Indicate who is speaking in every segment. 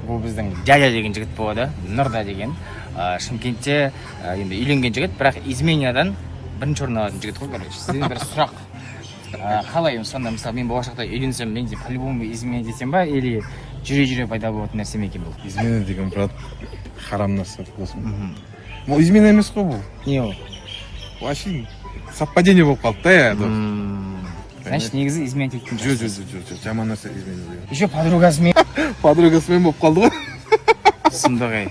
Speaker 1: Бұл біздің дядя деген жігіт болады, Нұрда деген. Шымкентте енді үйленген жігіт, бірақ измениядан бірінші орын алатын жігіт қой, короче. Сізден бір сұрақ. Қалай сонда мысалы мен болашақта үйленсем, мен де по-любому измена десем ба, или жүре пайда болатын нәрсе ме екен бұл?
Speaker 2: Измена деген брат харам нәрсе болсын. Бұл измена емес қой бұл.
Speaker 1: Не ол?
Speaker 2: Вообще совпадение болып қалды да я.
Speaker 1: Значит, негізі измена тектен
Speaker 2: жоқ, жаман нәрсе измена деген.
Speaker 1: Еще подругасымен
Speaker 2: Болып қалды ғой.
Speaker 1: Сұмдық ей.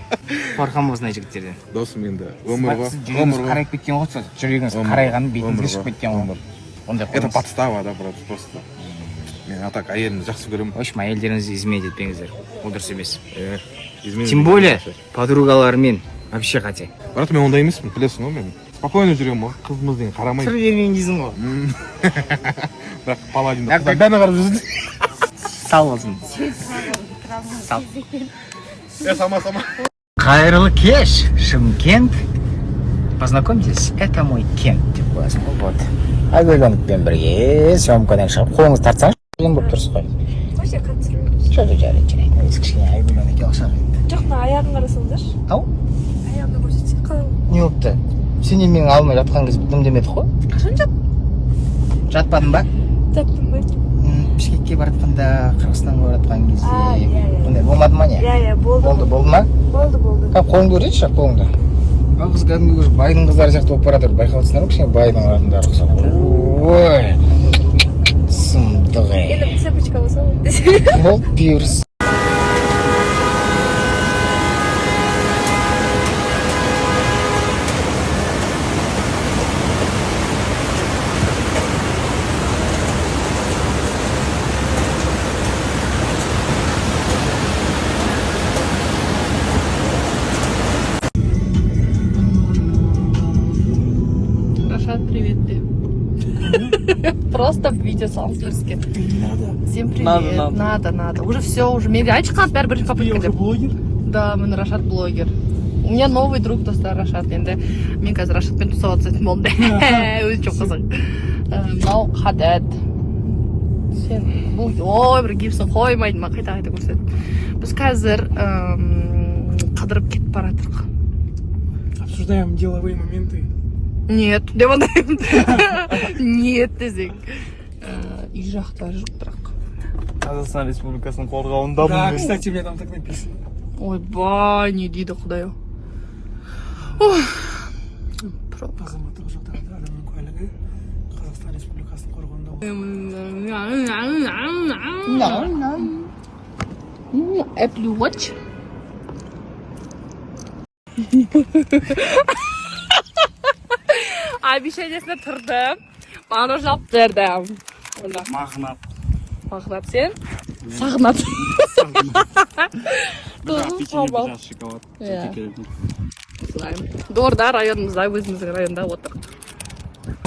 Speaker 1: Қорқам осындай жігіттерден.
Speaker 2: Досым енді өмір ғой.
Speaker 1: Жүрегіңіз қарайып кеткен ғой, жүрегіңіз қарайған бетіңізге шығып кеткен ғой.
Speaker 2: Это подстава, да, брат, просто. Мен атак әйелімді жақсы көремін.
Speaker 1: В общем, әйелдеріңізді измена етпеңіздер. Ол дұрыс емес. Тем более подругалармен вообще қате.
Speaker 2: Брат, мен ондай емеспін, білесің ғой мен. Спокойно жүремін ғой, қызымыз деген қарамай.
Speaker 1: Сыр бермейін дейсің ғой.
Speaker 2: Бірақ паладинді қыздардана қарап жүрсің.
Speaker 1: Сау болсын. Сау.
Speaker 2: Сама.
Speaker 1: Қайырлы кеш, Шымкент. Познакомьтесь, это мой Кент деп қоясың ғой, вот. Айгүлөнікпен бірге съемкадан шығып, қолыңыз тартсаңыз, қиын болып тұрсыз ғой.
Speaker 3: Вообще қатысырмын.
Speaker 1: Жарайды. Өзі кішкене Айгүлөнікке ұқсап енді.
Speaker 3: Жоқ, аяғын қарасаңдаршы.
Speaker 1: Ау?
Speaker 3: Аяғымды көрсетсең қалай?
Speaker 1: Не болыпты? Сенен менің алдыма жатқан кез дым демедік қой?
Speaker 3: Қашан жат?
Speaker 1: Жатпадың ба?
Speaker 3: Жаттым ба?
Speaker 1: Бішкекке баратқанда, Қырғызстанға баратқан кезде.
Speaker 3: Иә.
Speaker 1: Ондай болмады ма не?
Speaker 3: Иә, болды.
Speaker 1: Болды ма?
Speaker 3: Болды.
Speaker 1: Қап, қолыңды көрсетші, қолыңды. Ал қыз кәдімгі уже байдың қыздары сияқты болып баратыр. Байқап отырсыңдар ма, кішкене байдың аратындары ұқсап. Ой, сұмдық ей.
Speaker 3: Енді цепочка болса болды.
Speaker 1: Болды, бұйырыс.
Speaker 3: Привет, просто видео салферски. Всем привет. Надо. Уже все, уже медиач капер бір попытка.
Speaker 4: Ты уже блогер?
Speaker 3: Да, мен Рашат блогер. У меня новый друг достар Рашат енді. Мен қазір Рашатпен тусап жатсам болды. Өзі çok қызық. Мынау Хадад. Сен бұл ой бір гипсін қоймайды ма, қайта көрсет. Біз қазір қыдырып кетіп бара жатырмық.
Speaker 4: Обсуждаем деловые моменты.
Speaker 3: Нет, деп ondayım. Нет десең. Үй жақта жүріп тұрақ.
Speaker 4: Қазақстан Республикасының қорғауында. Да, кстати, мне там так написано.
Speaker 3: Ойбай, не дейді құдай. Ой.
Speaker 4: Азаматтық жағдайда адамның куәлігі Қазақстан Республикасының қорғауында.
Speaker 3: Apple Watch. Обещаниесіне тұрдым. Мана жап бердім. Мағнат сен? Сағнат. Дорда районымызда, өзіміздің районда отырық.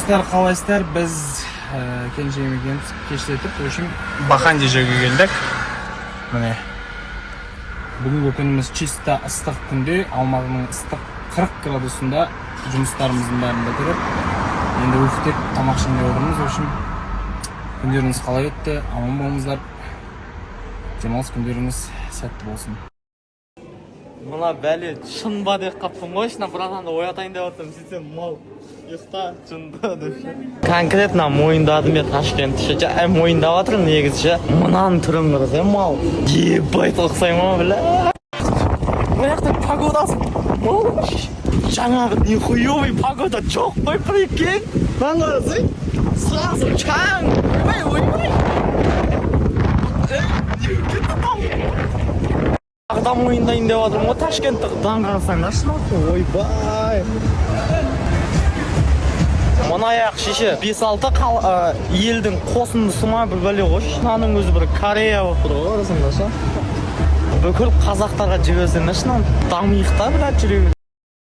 Speaker 4: Қалайсыздар, біз кенжемеген кештетіп, үшін Бахан жежеге келдік. Міне. Бүгінгі күніміз чиста ыстық күнде, аумағының ыстық 40 градусында жұмыстарымыздың бәрін бітіріп, енді өктеп тамақ ішінде отырмыз. Үшін күндеріңіз қалай өтті, аман болыңыздар. Демалыс күндеріңіз сәтті болсын.
Speaker 5: Мына бәле шын ба деп қаптым ғой, шына братанды оятайын деп отырмын, сөйтсем мал ұйықта шында деп. Конкретно мойындадым мен Ташкентті ше, мойындап жатырмын негізі ше. Мынаның түрін қарасай мал. Ебайт ұқсай ма бля. Мына жақта погодасы мал. Жаңағы нихуевый погода жоқ қой, прикинь. Маған қарасай сразу чаң. Ой. Ағдам ойындайын деп жатырмын ғой, Ташкентті қыдан қарасаңдар шын ойбай. Мұна аяқ шеше 5-6 елдің қосындысы ма бір бәле ғой, шынаның өзі бір Корея болып тұр ғой, қарасаңдар ша. Бүкіл қазақтарға жіберсеңдер шынан дамиықта біләт жүрегі.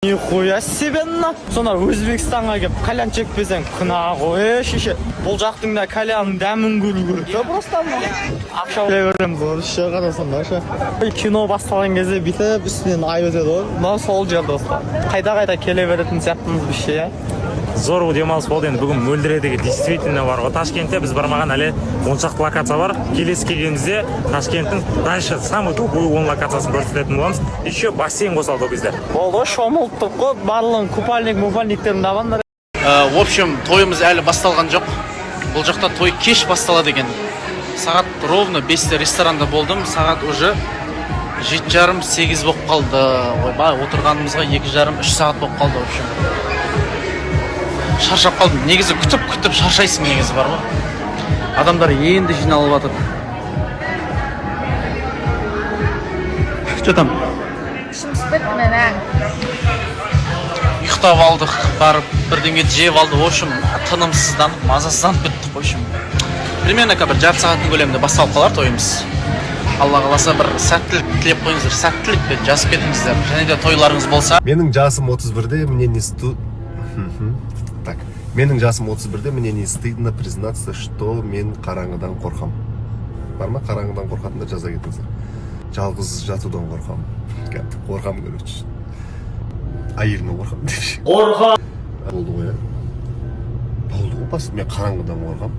Speaker 5: Нихуя себе мына. Сонда Өзбекстанға келіп кальян шекпесең күнә ғой шеше. Бұл жақтың да кальянның дәмін көру керек. Да просто ақша береміз ғой, ше қарасаңдар ше. Кино басталған кезде бүйтіп үстінен ай өтеді ғой. Мына сол жер достар. Қайда келе беретін сияқтымыз бір ше.
Speaker 4: зор демалыс болды. Енді бүгін мөлдіредегі действительно бар ғой. Ташкентте біз бармаған әлі 10 шақты локация бар. Келесі келгенімізде Ташкенттің дальше самый тупой 10 локациясын көрсететін боламыз. Еще бассейн қосылды ол кезде.
Speaker 5: Болды, шомылдық қой, барлығын купальниктерін табандар.
Speaker 6: В общем, тойымыз әлі басталған жоқ. Бұл жақта той кеш басталады екен. Сағат ровно 5-те ресторанда болдым. Сағат уже 7:30-8 болып қалды. Ойбай, отырғанымызға 2:30-3 сағат болып қалды. В общем, шаршап қалдым. Негізі күтіп шаршайсың негізі бар ғой. Адамдар енді жиналып жатыр. Что там? Ұйықтап алдық, барып бірдеңе жеп алды. В общем, тынымсызданып, мазасызданып кеттік. В общем, примерно бір жарты сағаттың көлемінде басталып қалар тойымыз. Алла қаласа бір сәттілік тілеп қойыңыздар, сәттілікпен жазып кетіңіздер. Және де тойларыңыз болса.
Speaker 7: Менің жасым 31-де, мне не Так, менің жасым 31-де, мне не стыдно признаться, что мен қараңғыдан қорқам. Бар ма? Қараңғыдан қорқатында жаза кетіңіздер. Жалғыз жатудан қорқам. Қорқам, короче. Әйелімнен қорқам. Қорқам! Болды ғой, болды ғой, мен қараңғыдан қорқам.